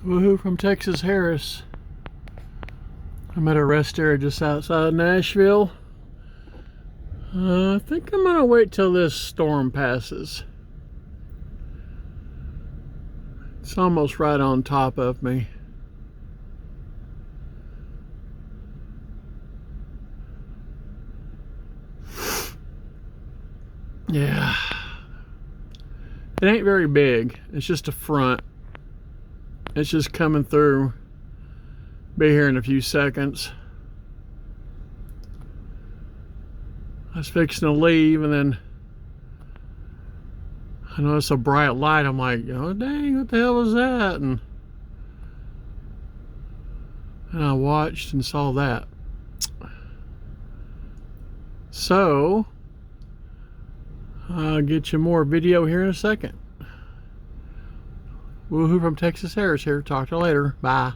Woohoo from Texas Harris. I'm at a rest area just outside Nashville. I think I'm gonna wait till this storm passes. It's almost right on top of me. Yeah. It ain't very big. It's just a front. It's just coming through. Be here in a few seconds. I was fixing to leave, and then I noticed a bright light. I'm like, oh dang, what the hell was that? And I watched and saw that. So I'll get you more video here in a second. Woohoo from Texas Harris here. Talk to you later. Bye.